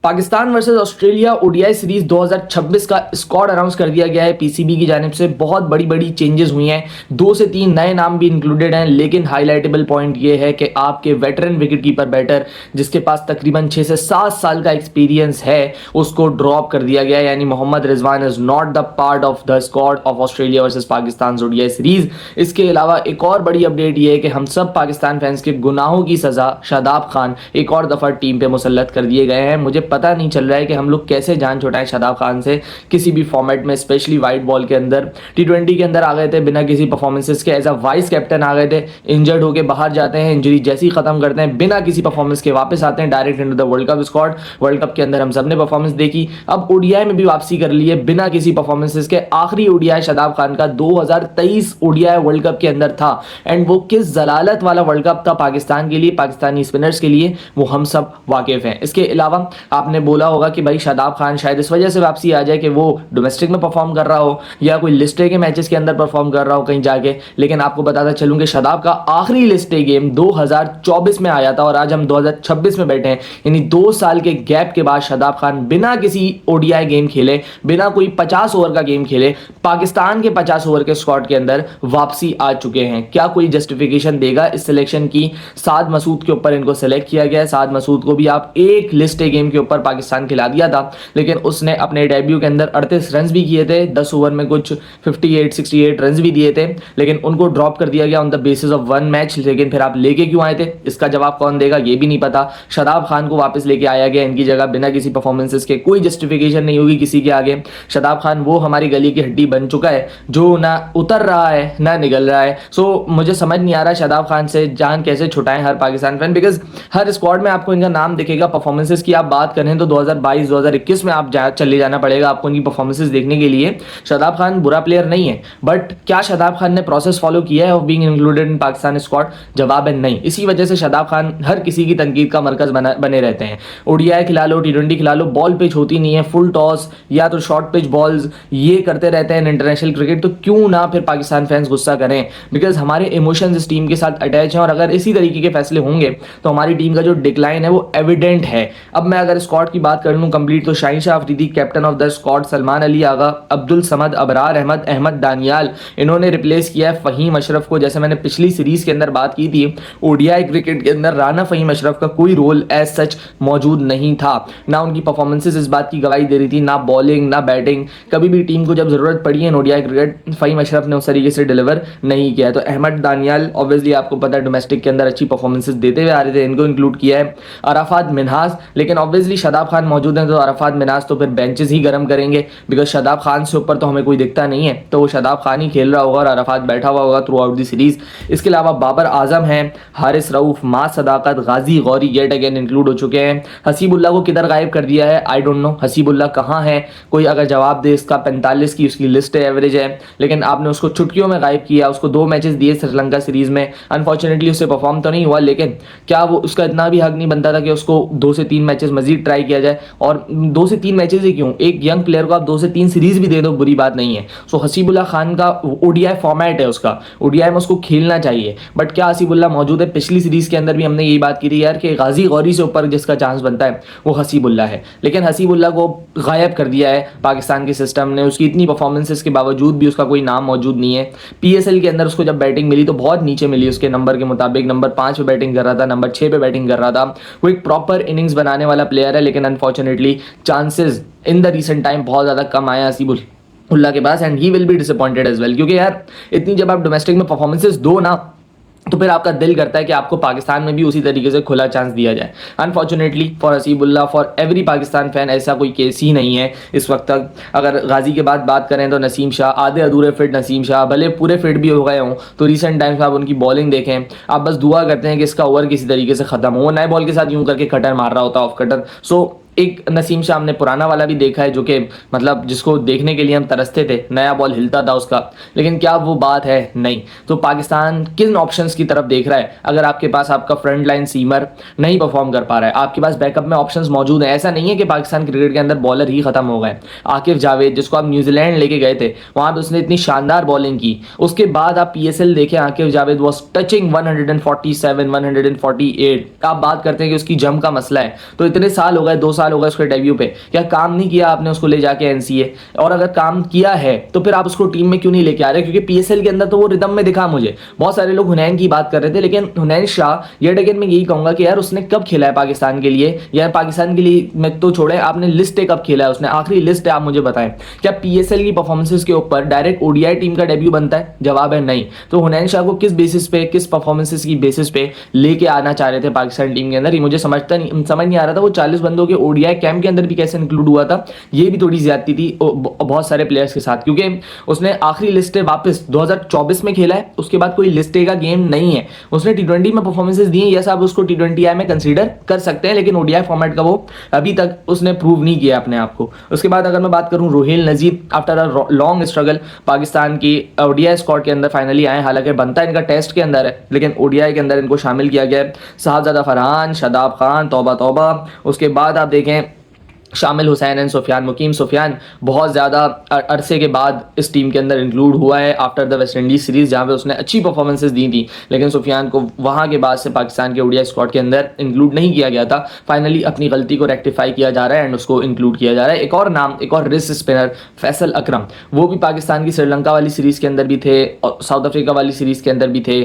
Pakistan versus Australia ODI series 2026 का squad announce कर दिया गया है पीसीबी की जानिब से। बहुत बड़ी बड़ी चेंजेस हुई हैं, 2 से 3 नए नाम भी इंक्लूडेड हैं, लेकिन हाईलाइटेबल पॉइंट ये है कि आपके वेटरन विकेटकीपर बैटर जिसके पास तकरीबन 6 से 7 साल का एक्सपीरियंस है उसको ड्रॉप कर दिया गया है, यानी Mohammad Rizwan is not the part of the squad of Australia versus Pakistan ODI series. इसके अलावा एक और बड़ी अपडेट ये है कि हम सब पाकिस्तान फैंस के गुनाहों की सजा शादाब खान एक और दफा टीम पे मुसल्लत कर दिए गए हैं। मुझे पता नहीं चल रहा है कि हम लोग कैसे जान छुड़ाएं शादाब खान से किसी भी फॉर्मेट में, स्पेशली वाइट बॉल के अंदर। टी20 के अंदर आ गए थे बिना किसी परफॉर्मेंसेस के, एज अ वाइस कैप्टन आ गए थे, इंजर्ड होकर बाहर जाते हैं, इंजरी जैसी खत्म करते हैं, बिना किसी परफॉर्मेंस के वापस आते हैं direct into the world cup squad. World cup के अंदर हम सब ने परफॉर्मेंस देखी, अब ओडीआई में भी वापसी कर ली है बिना किसी परफॉर्मेंसेस के। आखिरी ओडीआई शादाब खान का 2023 ओडीआई वर्ल्ड कप के अंदर था, एंड वो किस जलालत वाला वर्ल्ड कप था पाकिस्तान के लिए, पाकिस्तानी स्पिनर्स के लिए, वो हम सब वाकिफ हैं। इसके अलावा आपने बोला होगा कि भाई शादाब खान शायद इस वजह से वापसी आ जाए कि वो डोमेस्टिक में परफॉर्म कर रहा हो या कोई लिस्ट ए के मैचेस के अंदर परफॉर्म कर रहा हो कहीं जाके, लेकिन आपको बताता चलूं कि शादाब का आखिरी लिस्ट ए गेम 2024 में आया था और आज हम 2026 में बैठे हैं, यानी 2 साल के गैप के बाद शादाब खान बिना किसी ओडीआई गेम खेले, बिना कोई 50 ओवर का गेम खेले, पाकिस्तान के 50 ओवर के स्क्वाड के अंदर वापसी आ चुके हैं। क्या कोई जस्टिफिकेशन देगा इस सिलेक्शन की? साद मसूद के ऊपर इनको सेलेक्ट किया गया है। साद मसूद को भी आप एक लिस्ट ए गेम के ऊपर पाकिस्तान खिला दिया था, लेकिन उसने अपने डेब्यू के अंदर 38 रन भी किए थे, 10 ओवर में कुछ 58-68 रन भी दिए थे, लेकिन उनको ड्रॉप कर दिया गया on the basis of 1 match. लेकिन फिर आप लेके क्यों आए थे, इसका जवाब कौन देगा ये भी नहीं पता। शादाब खान को वापस लेके आया गया इनकी जगह बिना किसी परफॉर्मेंसेस के, कोई जस्टिफिकेशन नहीं होगी किसी के आगे। शादाब खान वो हमारी गली की हड्डी बन चुका है जो ना उतर रहा है ना निकल रहा है। सो मुझे समझ नहीं आ रहा शादाब खान से जान कैसे छुटाएं हर पाकिस्तान फैन, बिकॉज हर स्क्वाड में आपको इनका नाम दिखेगा। परफॉर्मेंसेस की आप बात करें तो 2022-2021 में आप चले जाना पड़ेगा आपको इनकी परफॉर्मेंसेस देखने के लिए। शादाब खान बुरा प्लेयर नहीं है, बट क्या शादाब खान ने प्रोसेस फॉलो किया है of being included in Pakistan squad? जवाब है नहीं। इसी वजह से शादाब खान हर किसी की तनकीद का मरकज बने रहते हैं। ओडीआई खिला लो, टी20 खिला लो, बॉल पिच होती नहीं है, फुल टॉस या तो शॉर्ट पिच बॉल्स ये करते रहते हैं इंटरनेशनल क्रिकेट। तो क्यों ना फिर पाकिस्तान फैंस गुस्सा करें, बिकॉज हमारे इमोशंस इस टीम के साथ अटैच हैं, और अगर इसी तरीके के फैसले होंगे तो हमारी टीम का जो डिक्लाइन है वो एविडेंट है। अब मैं अगर स्क्वाड की बात कर लूं कंप्लीट, तो Shaheen Shah Afridi captain of the squad, Salman Ali Agha, Abdul Samad, Abrar Ahmed, Ahmed Daniyal, इन्होंने रिप्लेस किया है फहीम अशरफ को। जैसे मैंने पिछली सीरीज के अंदर बात की थी, ओडीआई क्रिकेट के अंदर राना फहीम अशरफ का कोई रोल एज सच मौजूद नहीं था, ना उनकी परफॉर्मेंसेस इस बात की गवाही दे रही थी, ना बॉलिंग ना बैटिंग। कभी भी टीम को जब जरूरत पड़ी है ओडीआई क्रिकेट, फहीम अशरफ ने उस तरीके से डिलीवर नहीं किया है। तो अहमद दानियाल ऑब्वियसली आपको पता है डोमेस्टिक के अंदर अच्छी परफॉर्मेंसेस देते हुए आ रहे थे, इनको इंक्लूड किया है। अराफात मिन्हाज, लेकिन ऑब्वियसली शादाब खान मौजूद हैं तो अराफात मिन्हाज तो फिर बेंचेस ही गर्म करेंगे, बिकॉज शादाब खान से ऊपर तो हमें कोई दिखता नहीं है, तो वो शादाब खान ही खेल रहा होगा और अराफात बैठा हुआ होगा थ्रू आउट द सीरीज। इसके अलावा बाबर आजम हैं, हारिस रऊफ, मा सदाकत, गाजी गौरी येट अगेन इंक्लूड हो चुके हैं। हसीबुल्लाह को किधर गायब कर दिया है आई डोंट नो, हसीबुल्लाह कहाँ है, कोई अगर जवाब दे इसका। 45 की उसकी लिस्ट है, एवरेज है, लेकिन आपने उसको चुटकियों में गायब किया। उसको 2 मैचेस दिए श्रीलंका सीरीज में, अनफॉर्चुनेटली उससे परफॉर्म तो नहीं हुआ, लेकिन क्या वो उसका इतना भी हक नहीं बनता था कि उसको 2 से 3 मैचेस मजीद ट्राई किया जाए? और 2 से 3 मैचेस ही क्यों, एक यंग प्लेयर को आप 2 से 3 सीरीज भी दे दो, बुरी बात नहीं है। सो हसीबुल्लाह खान का ओडीआई फॉर्मेट है उसका, ओडीआई में उसको खेलना चाहिए, बट क्या हसीबुल्लाह मौजूद है? पिछली सीरीज के अंदर भी हमने यही बात की थी यार कि गाजी गौरी से ऊपर जिसका चांस बनता है वो हसीबुल्लाह है, लेकिन हसीबुल्लाह को गायब कर दिया है पाकिस्तान के सिस्टम ने। उसकी इतनी परफॉर्मेंसेस के बावजूद भी उसका कोई नाम मौजूद नहीं है। पीएसएल के अंदर उसको जब बैटिंग मिली तो बहुत नीचे मिली उसके नंबर के मुताबिक, नंबर 5 पे बैटिंग कर रहा था, नंबर 6 पे बैटिंग कर रहा था। वो एक प्रॉपर इनिंग्स बनाने वाला प्लेयर है, लेकिन unfortunately chances in the recent time बहुत ज़्यादा कम आया हसीबुल्लाह के पास, and he will be disappointed as well, क्योंकि यार इतनी जब आप डोमेस्टिक में परफॉर्मेंसेस दो ना तो फिर आपका दिल करता है कि आपको पाकिस्तान में भी उसी तरीके से खुला चांस दिया जाए। Unfortunately for Haseebullah, for every Pakistan fan, ऐसा कोई केस ही नहीं है इस वक्त तक। अगर गाजी के बाद बात करें तो नसीम शाह, आधे अधूरे फिट नसीम शाह, भले पूरे फिट भी हो गए हों तो रिसेंट टाइम्स में आप उनकी बॉलिंग देखें, आप बस दुआ करते हैं कि इसका ओवर किसी तरीके से खत्म हो। नए बॉल के साथ यूं करके कटर मार रहा होता है, ऑफ कटर। सो एक नसीम शाह हमने पुराना वाला भी देखा है जो कि मतलब जिसको देखने के लिए हम तरसते थे, नया बॉल हिलता था उसका, लेकिन क्या वो बात है? नहीं। तो पाकिस्तान किन ऑप्शंस की तरफ देख रहा है? अगर आपके पास आपका फ्रंट लाइन सीमर नहीं परफॉर्म कर पा रहा है, आपके पास बैकअप में ऑप्शंस मौजूद हैं। ऐसा नहीं है कि पाकिस्तान क्रिकेट के अंदर बॉलर ही खत्म हो गए। आकिफ जावेद जिसको आप न्यूजीलैंड लेके गए थे, वहां पर उसने इतनी शानदार बॉलिंग की, उसके बाद आप पीएसएल देखें, आकिफ जावेद वॉज टचिंग 147 148। आप बात करते हैं कि उसकी जम का मसला है, तो इतने साल हो गए, 2 साल साल होगा उसके डेब्यू पे, क्या काम नहीं किया आपने उसको ले जाके एनसीए? और अगर काम किया है तो फिर आप उसको टीम में क्यों नहीं लेके आ रहे? क्योंकि पीएसएल के अंदर तो वो रिदम में दिखा मुझे। बहुत सारे लोग हुनैन की बात कर रहे थे, लेकिन हुनैन शाह येट अगेन मैं यही कहूंगा कि यार उसने कब खेला है पाकिस्तान के लिए? यार पाकिस्तान के लिए मैं तो छोड़े, आपने लिस्ट कब खेला है उसने? आखिरी लिस्ट है, आप मुझे बताएं। क्या पीएसएल की परफॉर्मेंसेस के ऊपर डायरेक्ट ओडीआई टीम का डेब्यू बनता है? जवाब है नहीं। तो हुनैन शाह को किस बेसिस पे, किस परफॉर्मेंसेस की बेसिस पे लेके आना चाह रहे थे पाकिस्तान टीम के अंदर? ये मुझे समझ नहीं आ रहा था। वो 40 बंदों के ओडीआई कैंप के अंदर भी कैसे इंक्लूड हुआ था? ये भी थोड़ी ज्यादती थी बहुत सारे प्लेयर्स के साथ, क्योंकि उसने आखिरी लिस्ट वापस 2024 में खेला है, उसके बाद कोई लिस्टे का गेम नहीं है। उसने टी20 में परफॉर्मेंसेस दी हैं, यस आप उसको टी20 में कंसीडर कर सकते हैं, लेकिन ओडीआई फॉर्मेट का वो अभी तक उसने प्रूव नहीं किया अपने आप को। उसके बाद अगर मैं बात करूं Rohail Nazir, after a long struggle Pakistan की ओडीआई स्क्वाड के अंदर फाइनली आए। हालांकि बनता इनका टेस्ट के अंदर है, लेकिन ओडीआई के अंदर इनको शामिल किया गया है। साहबजादा फरहान, शादाब खान, तौबा तौबा, उसके बाद आप देखें शामिल हुसैन एंड सुफियान, मुकीम सुफियान बहुत ज़्यादा अरसे के बाद इस टीम के अंदर इंक्लूड हुआ है after the West Indies series, जहाँ पे उसने अच्छी परफॉर्मेंसेस दी थी, लेकिन सुफियान को वहाँ के बाद से पाकिस्तान के ओडीआई स्क्वाड के अंदर इंक्लूड नहीं किया गया था। फाइनली अपनी गलती को रेक्टिफाई किया जा रहा है एंड उसको इंक्लूड किया जा रहा है। एक और नाम, एक और रिस्ट स्पिनर फैसल अकरम, वो भी पाकिस्तान की श्रीलंका वाली सीरीज़ के अंदर भी थे, साउथ अफ्रीका वाली सीरीज़ के अंदर भी थे,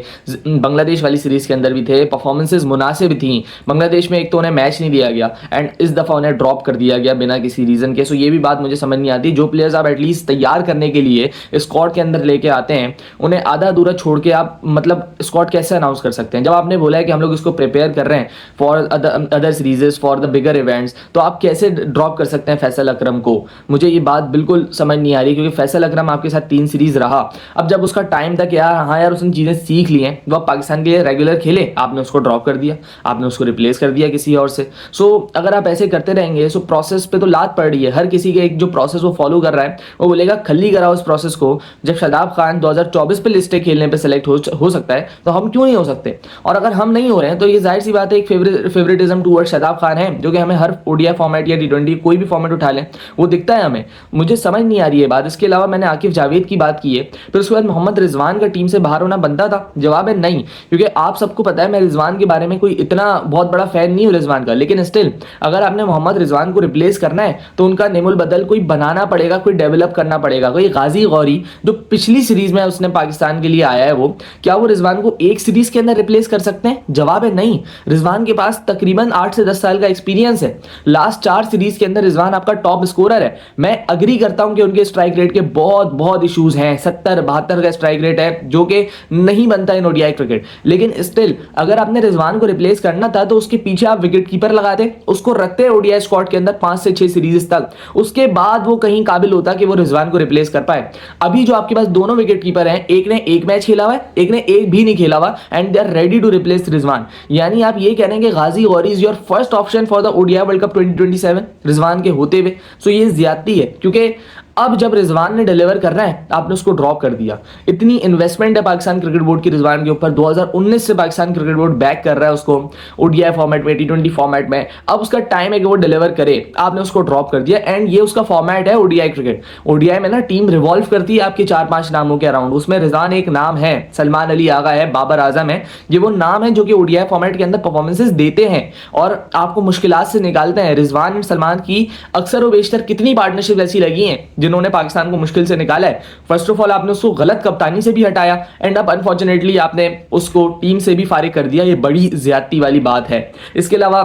बांग्लादेश वाली सीरीज़ के अंदर भी थे। परफॉर्मेंसेज मुनासिब थी। बांग्लादेश में एक तो उन्हें मैच नहीं दिया गया एंड इस दफ़ा उन्हें ड्रॉप कर दिया गया बिना किसी रीजन के। सो ये भी बात मुझे समझ नहीं आती। जो प्लेयर्स आप एटलीस्ट तैयार करने के लिए स्क्वाड के अंदर लेके आते हैं, उन्हें आधा अधूरा छोड़ के आप मतलब स्क्वाड कैसे अनाउंस कर सकते हैं? जब आपने बोला है कि हम लोग इसको प्रिपेयर कर रहे हैं for other सीरीजेस, for the bigger events, तो आप कैसे ड्रॉप कर सकते हैं फैसल अकरम को? मुझे ये बात बिल्कुल समझ नहीं आ रही, क्योंकि फैसल अकरम आपके साथ 3 सीरीज रहा। अब जब उसका टाइम था कि हाँ यार उसने चीज़ें सीख ली हैं, वो पाकिस्तान के लिए रेगुलर खेले, आपने उसको ड्रॉप कर दिया, आपने उसको रिप्लेस कर दिया किसी और से। सो अगर आप ऐसे करते रहेंगे, सो प्रोसेस पे तो लात पड़ रही है। हर किसी के एक जो प्रोसेस वो फॉलो कर रहा है, वो बोलेगा खल्ली कराओ उस प्रोसेस को। जब शादाब खान 2024 पे लिस्टें खेलने पे सेलेक्ट हो सकता है, तो हम क्यों नहीं हो सकते? और अगर हम नहीं हो रहे हैं, तो ये जाहिर सी बात है एक फेवरेटिज्म टूवर्ड शादाब खान है, जो कि हमें हर ओडीआई फॉर्मेट या टी20 कोई भी फॉर्मेट उठा लें वो दिखता है हमें। मुझे समझ नहीं आ रही है बात। इसके अलावा मैंने आकिफ जावेद की बात की है, फिर उसके बाद मोहम्मद रिजवान का टीम से बाहर होना बनता था? जवाब है नहीं, क्योंकि आप सबको पता है मैं रिजवान के बारे में कोई इतना बहुत बड़ा फैन नहीं हूँ रिजवान का, लेकिन स्टिल अगर आपने मोहम्मद रिजवान को रिप्लेस करना है तो उनका नेमुल बदल कोई बनाना पड़ेगा, कोई डेवलप करना पड़ेगा। कोई गाजी गौरी जो पिछली सीरीज में उसने पाकिस्तान के लिए आया है, वो क्या वो रिजवान को एक सीरीज के अंदर रिप्लेस कर सकते हैं? जवाब है नहीं। रिजवान के पास तकरीबन 8 से 10 साल का एक्सपीरियंस है। लास्ट 4 सीरीज के अंदर रिजवान आपका टॉप स्कोरर है। मैं अग्री करता हूं कि उनके स्ट्राइक रेट के बहुत बहुत इश्यूज हैं, 70-72 का स्ट्राइक रेट है, जो कि नहीं बनता इन ओडीआई क्रिकेट। लेकिन स्टिल अगर आपने रिजवान को रिप्लेस करना था, तो उसके पीछे आप विकेट कीपर लगाते, उसको रखते ओडीआई स्क्वाड के अंदर 5 से 6 सीरीज तक, उसके बाद वो कहीं काबिल होता कि वो रिजवान को रिप्लेस कर पाए। अभी जो आपके पास दोनों विकेट कीपर हैं, एक ने एक मैच खेला हुआ है, एक ने एक भी नहीं खेला हुआ, and they are ready to replace Rizwan. यानी आप ये कह रहे हैं कि Ghazi Ghori is your first option for the ODI World Cup 2027 Rizwan के होते हुए। सो ये ज्यादती है, क्योंकि अब जब रिजवान ने डिलीवर करना है, आपने उसको ड्रॉप कर दिया। इतनी इन्वेस्टमेंट है पाकिस्तान क्रिकेट बोर्ड की रिजवान के ऊपर, 2019 से पाकिस्तान क्रिकेट बोर्ड बैक कर रहा है उसको ओडीआई फॉर्मेट में, टी20 फॉर्मेट में। अब उसका टाइम है कि वो डिलीवर करे, आपने उसको ड्रॉप कर दिया। एंड ये उसका फॉर्मेट है ओडीआई क्रिकेट। ओडीआई में ना टीम रिवॉल्व करती है आपके 4-5 नामों के अराउंड, उसमें रिजवान एक नाम है, सलमान अली आगा है, बाबर आजम है। ये वो नाम है जो कि ओडीआई फॉर्मेट के अंदर परफॉर्मेंसेस देते हैं और आपको मुश्किलात से निकालते हैं। रिजवान एंड सलमान की अक्सर व बेशतर कितनी पार्टनरशिप ऐसी लगी हैं जिन्होंने पाकिस्तान को मुश्किल से निकाला है। फर्स्ट ऑफ ऑल आपने उसको गलत कप्तानी से भी हटाया, एंड अब अनफॉर्चुनेटली आपने उसको टीम से भी फारिग कर दिया। ये बड़ी ज्यादती वाली बात है। इसके अलावा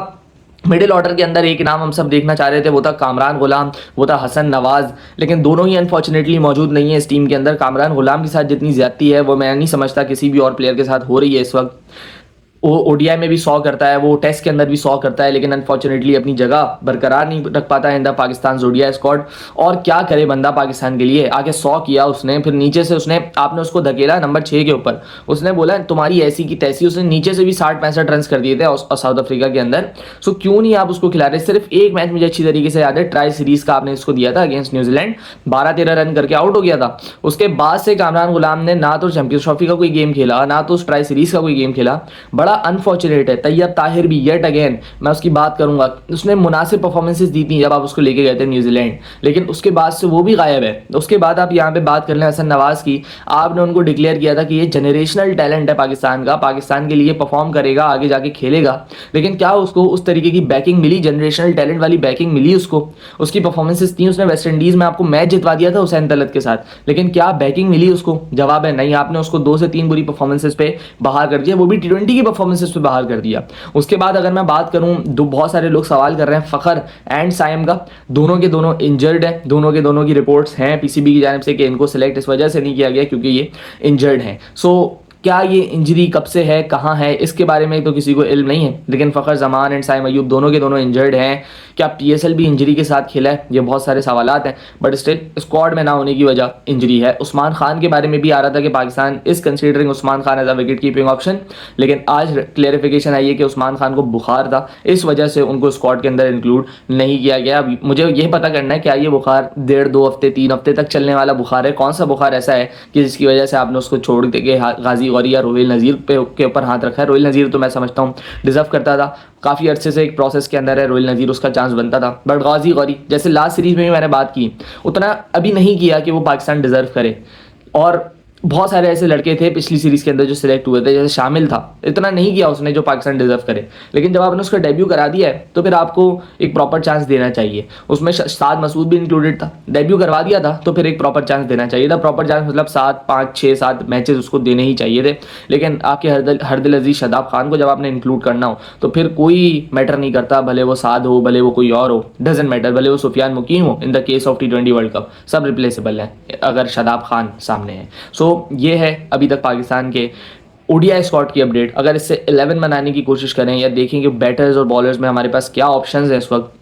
मिडिल ऑर्डर के अंदर एक नाम हम सब देखना चाह रहे थे, वो था कामरान गुलाम, वो था हसन नवाज, लेकिन दोनों ही अनफॉर्चुनेटली मौजूद नहीं है इस टीम के अंदर। कामरान गुलाम के साथ जितनी ज्यादती है वो मैं नहीं समझता किसी भी और प्लेयर के साथ हो रही है इस वक्त। वो ओडीआई में भी 100 करता है, वो टेस्ट के अंदर भी 100 करता है, लेकिन अनफॉर्चुनेटली अपनी जगह बरकरार नहीं रख पाता है in the Pakistan ODI squad. और क्या करे बंदा पाकिस्तान के लिए, आगे 100 किया उसने, फिर नीचे से उसने आपने उसको धकेला नंबर 6 के ऊपर, उसने बोला तुम्हारी ऐसी की तैसी, उसने नीचे से भी 60-65 रन कर दिए थे साउथ अफ्रीका के अंदर। सो क्यों नहीं आप उसको खिला रहे? सिर्फ एक मैच मुझे अच्छी तरीके से याद है, ट्राई सीरीज का आपने इसको दिया था अगेंस्ट न्यूजीलैंड, 12-13 रन करके आउट हो गया था। उसके बाद से कामरान गुलाम ने ना तो चैंपियंस ट्रॉफी का कोई गेम खेला, ना तो ट्राई सीरीज का कोई गेम खेला। बड़ा अनफॉर्चुनेट है। तैयब ताहिर भी येट अगेन मैं उसकी बात करूंगा, उसने मुनासिब परफॉर्मेंसेस दी थी जब आप उसको लेके गए थे न्यूजीलैंड, लेकिन उसके बाद से वो भी गायब है। उसके बाद आप यहाँ पे बात कर लें हसन नवाज की, आपने उनको डिक्लेयर किया था कि ये जनरेशनल टैलेंट है पाकिस्तान का, पाकिस्तान के लिए परफॉर्म करेगा, आगे जाके खेलेगा, लेकिन क्या उसको उस तरीके की बैकिंग मिली, जनरेशनल टैलेंट वाली बैकिंग मिली उसको? उसकी परफॉर्मेंसेस थी, उसने वेस्ट इंडीज में आपको मैच जितवा दिया था हुसैन तलत के साथ, लेकिन क्या बैकिंग मिली उसको? जवाब है नहीं। आपने उसको 2 से 3 बुरी परफॉर्मेंसेस पे बाहर कर दिया, वो भी T20 की परफॉर्मेंसेस पे बाहर कर दिया। उसके बाद अगर मैं बात करूं, बहुत सारे लोग सवाल कर रहे हैं फखर एंड साइम का, दोनों के दोनों इंजर्ड है, दोनों के दोनों की रिपोर्ट्स हैं पीसीबी की जानिब से कि इनको सिलेक्ट इस वजह से नहीं किया गया क्योंकि ये इंजर्ड हैं। सो क्या ये इंजरी कब से है, कहाँ है, इसके बारे में तो किसी को इल्म नहीं है, लेकिन फ़खर जमान एंड साइम अयूब दोनों के दोनों इंजर्ड हैं। क्या पीएसएल भी इंजरी के साथ खेला है? ये बहुत सारे सवालात हैं, बट स्टिल स्क्वाड में ना होने की वजह इंजरी है। उस्मान खान के बारे में भी आ रहा था कि Pakistan is considering Usman Khan as a wicket keeping option, लेकिन आज क्लेरिफिकेशन आई है कि उस्मान खान को बुखार था, इस वजह से उनको स्क्वाड के अंदर इंक्लूड नहीं किया गया। अभी मुझे ये पता करना है क्या ये बुखार 1.5-2 हफ्ते 3 हफ्ते तक चलने वाला बुखार है? कौन सा बुखार ऐसा है कि जिसकी वजह से आपने उसको छोड़ के गाजी गौरी या रोहिल नज़ीर के ऊपर हाथ रखा है? रोहिल नज़ीर तो मैं समझता हूँ डिजर्व करता था, काफ़ी अरसे से एक प्रोसेस के अंदर है, रोहिल नज़ीर उसका चांस बनता था, बट गाजी गौरी जैसे लास्ट सीरीज में भी मैंने बात की उतना अभी नहीं किया कि वो पाकिस्तान डिजर्व करे। और बहुत सारे ऐसे लड़के थे पिछली सीरीज के अंदर जो सिलेक्ट हुए थे, जैसे शामिल था, इतना नहीं किया उसने जो पाकिस्तान डिजर्व करे, लेकिन जब आपने उसका डेब्यू करा दिया है तो फिर आपको एक प्रॉपर चांस देना चाहिए। उसमें साद मसूद भी इंक्लूडेड था, डेब्यू करवा दिया था तो फिर एक प्रॉपर चांस देना चाहिए था। प्रॉपर चांस मतलब 5-6-7 मैचेस उसको देने ही चाहिए थे, लेकिन आपके हरदिल अजीज शादाब खान को जब आपने इंक्लूड करना हो तो फिर कोई मैटर नहीं करता, भले वो साद हो, भले वो कोई और हो, डजेंट मैटर, भले वो सुफियान मुकीम हो। In the case of T20 world cup सब रिप्लेसेबल है अगर शादाब खान सामने है। सो ये है अभी तक पाकिस्तान के ओडीआई स्क्वाड की अपडेट। अगर इससे 11 बनाने की कोशिश करें या देखें कि बैटर्स और बॉलर्स में हमारे पास क्या ऑप्शंस हैं इस वक्त,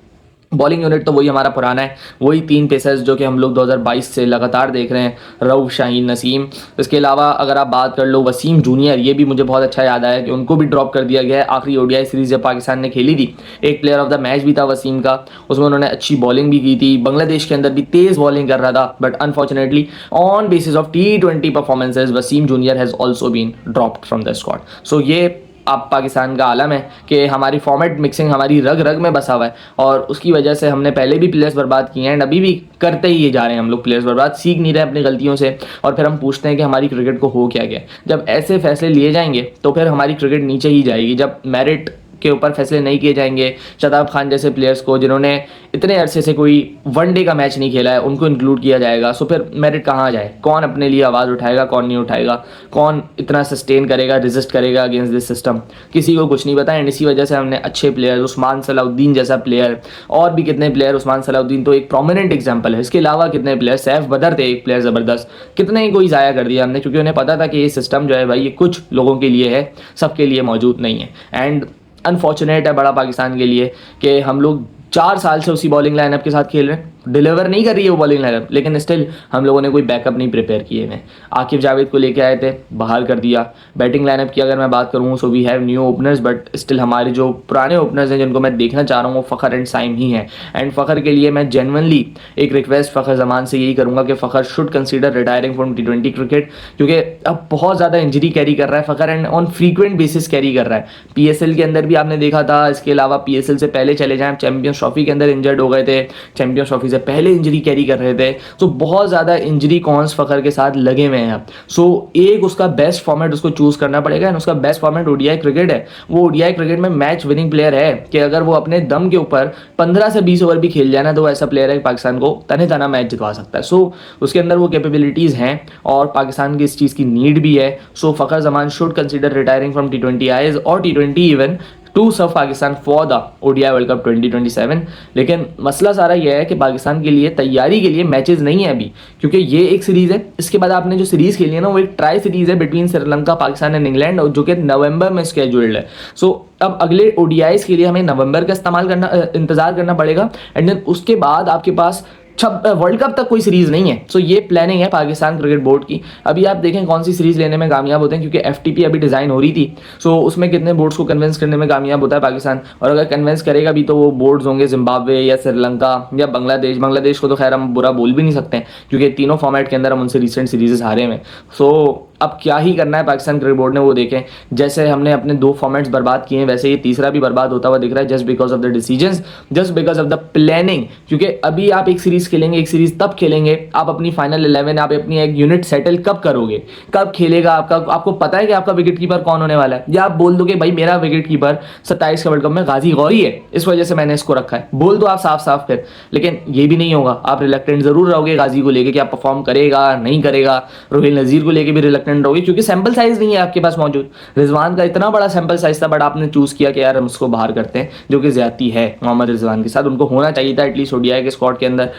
बॉलिंग यूनिट तो वही हमारा पुराना है, वही 3 पेसर्स जो कि हम लोग 2022 से लगातार देख रहे हैं, रऊफ, शाहीन, नसीम। इसके अलावा अगर आप बात कर लो वसीम जूनियर, ये भी मुझे बहुत अच्छा याद आया कि उनको भी ड्रॉप कर दिया गया है। आखिरी ओडीआई सीरीज जब पाकिस्तान ने खेली थी, एक प्लेयर ऑफ द मैच भी था वसीम का, उसमें उन्होंने अच्छी बॉलिंग भी की थी, बांग्लादेश के अंदर भी तेज़ बॉलिंग कर रहा था, but unfortunately on basis of T20 performances Wasim junior has also been dropped from the squad. So ये आप पाकिस्तान का आलम है कि हमारी फॉर्मेट मिक्सिंग हमारी रग रग में बसा हुआ है, और उसकी वजह से हमने पहले भी प्लेयर्स बर्बाद किए हैं एंड अभी भी करते ही जा रहे हैं हम लोग प्लेयर्स बर्बाद, सीख नहीं रहे अपनी गलतियों से, और फिर हम पूछते हैं कि हमारी क्रिकेट को हो क्या गया। जब ऐसे फैसले लिए जाएंगे तो फिर हमारी क्रिकेट नीचे ही जाएगी। जब मेरिट के ऊपर फैसले नहीं किए जाएंगे, शादाब खान जैसे प्लेयर्स को जिन्होंने इतने अरसे से कोई वनडे का मैच नहीं खेला है उनको इंक्लूड किया जाएगा, सो फिर मेरिट कहाँ जाए? कौन अपने लिए आवाज़ उठाएगा, कौन नहीं उठाएगा, कौन इतना सस्टेन करेगा, रेजिस्ट करेगा अगेंस्ट दिस सिस्टम? किसी को कुछ नहीं पता। एंड इसी वजह से हमने अच्छे प्लेयर, उस्मान सलाउद्दीन जैसा प्लेयर, और भी कितने प्लेयर, उस्मान सलाउद्दीन तो एक प्रोमिनेंट एग्जाम्पल है, इसके अलावा कितने प्लेयर, सैफ बदर थे एक प्लेयर ज़बरदस्त, कितने ही कोई ज़ाया कर दिया हमने, क्योंकि उन्हें पता था कि ये सिस्टम जो है भाई ये कुछ लोगों के लिए है, सबके लिए मौजूद नहीं है। एंड अनफॉर्चुनेट है बड़ा पाकिस्तान के लिए कि हम लोग 4 साल से उसी बॉलिंग लाइनअप के साथ खेल रहे हैं, डिलीवर नहीं कर रही है वो बॉलिंग लाइनअप, लेकिन स्टिल हम लोगों ने कोई बैकअप नहीं प्रिपेयर किए हैं। आकिब जावेद को लेके आए थे, बाहर कर दिया। बैटिंग लाइनअप की अगर मैं बात करूँ so we have new openers, but still हमारे जो पुराने ओपनर्स हैं जिनको मैं देखना चाह रहा हूँ वो फ़खर एंड साइम ही हैं। एंड फ़खर के लिए मैं जेन्युइनली एक रिक्वेस्ट फ़खर जमान से यही करूँगा कि Fakhar should consider retiring from T20 cricket, क्योंकि अब बहुत ज़्यादा इंजरी कैरी कर रहा है Fakhar and on frequent basis carry कर रहा है। PSL के अंदर भी आपने देखा था, इसके अलावा PSL से पहले चले जाएँ, चैम्पियंस ट्रॉफी के अंदर इंजर्ड हो गए थे, चैम्पियंस ट्रॉफी से पहले इंजरी कैरी कर रहे थे, तो बहुत ज़्यादा इंजरी कॉन्स फ़खर के साथ लगे हुए हैं। सो एक उसका बेस्ट फॉर्मेट उसको चूज़ करना पड़ेगा, एंड उसका बेस्ट फॉर्मेट ओडीआई क्रिकेट है। वो ओडीआई क्रिकेट में मैच विनिंग प्लेयर है कि अगर वो अपने दम के ऊपर 15 से 20 ओवर भी खेल जाए ना, तो ऐसा प्लेयर है पाकिस्तान को तने तना मैच जितवा सकता है। सो उसके अंदर वो कैपेबिलिटीज़ हैं और पाकिस्तान की इस चीज़ की नीड भी है। So Fakhar Zaman should consider retiring from T20 Is और T20 even to serve Pakistan for the ODI World Cup 2027। लेकिन मसला सारा यह है कि पाकिस्तान के लिए तैयारी के लिए मैचेस नहीं है अभी, क्योंकि ये एक सीरीज़ है, इसके बाद आपने जो सीरीज़ खेली है ना वो एक ट्राई सीरीज़ है between Sri Lanka, Pakistan and England, और जो कि नवंबर में स्केड्यूल्ड है। सो अब अगले ODIs के लिए हमें नवंबर का इंतजार करना पड़ेगा, एंड देन उसके बाद आपके पास वर्ल्ड कप तक कोई सीरीज़ नहीं है। सो ये प्लानिंग है पाकिस्तान क्रिकेट बोर्ड की। अभी आप देखें कौन सी सीरीज़ लेने में कामयाब होते हैं, क्योंकि FTP अभी डिज़ाइन हो रही थी, सो उसमें कितने बोर्ड्स को कन्विंस करने में कामयाब होता है पाकिस्तान, और अगर कन्विंस करेगा भी तो वो बोर्ड्स होंगे जिम्बाब्वे या श्रीलंका या बांग्लादेश को तो खैर हम बुरा बोल भी नहीं सकते हैं, क्योंकि तीनों फॉर्मेट के अंदर हम उनसे रिसेंट सीरीज़ हारे हुए। सो अब क्या ही करना है पाकिस्तान क्रिकेट बोर्ड ने वो देखें। जैसे हमने अपने 2 फॉर्मेट्स बर्बाद किए हैं वैसे ये तीसरा भी बर्बाद होता हुआ दिख रहा है, just because of the decisions, just because of the planning. क्योंकि अभी आप एक सीरीज खेलेंगे, एक सीरीज तब खेलेंगे आप अपनी फाइनल 11, आप अपनी एक यूनिट सेटल कब करोगे, कब खेलेगा आपका, आपको पता है कि आपका विकेट कीपर कौन होने वाला है, या आप बोल दो कि भाई मेरा विकेट कीपर 27 के वर्ल्ड कप में गाजी गौरी है, इस वजह से मैंने इसको रखा है, बोल दो आप साफ साफ फिर। लेकिन ये भी नहीं होगा, आप रिलक्टेंट जरूर रहोगे गाजी को लेके कि आप परफॉर्म करेगा नहीं करेगा, रोहिल नजीर को लेके भी रिलक्टेंट रहोगे क्योंकि सैंपल साइज नहीं है आपके पास मौजूद। रिजवान का इतना बड़ा सैंपल साइज था बट आपने चूज किया कि यार हम उसको बाहर करते हैं, जो कि ज्यादती है मोहम्मद रिजवान के साथ। उनको होना चाहिए था एटलीस्ट ओडीआई के स्क्वाड के अंदर,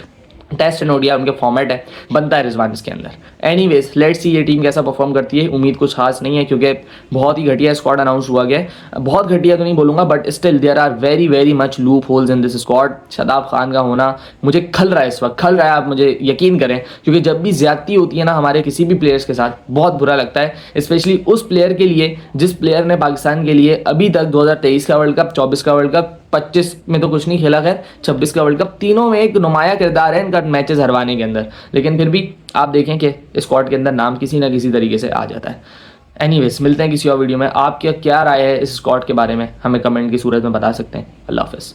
टेस्ट एंड ओडीआई उनके फॉर्मेट है, बनता है रिजवान इसके अंदर। एनीवेज लेट्स सी ये टीम कैसा परफॉर्म करती है। उम्मीद कुछ खास नहीं है क्योंकि बहुत ही घटिया स्क्वाड अनाउंस हुआ गया है, बहुत घटिया तो नहीं बोलूंगा but still there are very very much loopholes in this squad. Shadab Khan का होना मुझे खल रहा है, इस वक्त खल रहा है, आप मुझे यकीन करें, क्योंकि जब भी ज्यादती होती है ना हमारे किसी भी प्लेयर्स के साथ बहुत बुरा लगता है, स्पेशली उस प्लेयर के लिए जिस प्लेयर ने पाकिस्तान के लिए अभी तक 2023 का वर्ल्ड कप, 24 का वर्ल्ड कप, 25 में तो कुछ नहीं खेला, खैर 26 का वर्ल्ड कप, तीनों में एक नुमाया किरदार है इनका मैचेस हरवाने के अंदर। लेकिन फिर भी आप देखें कि स्क्वाड के अंदर नाम किसी ना किसी तरीके से आ जाता है। एनीवेज मिलते हैं किसी और वीडियो में। आपकी क्या राय है इस स्क्वाड के बारे में हमें कमेंट की सूरत में बता सकते हैं। अल्लाह हाफ़िज़।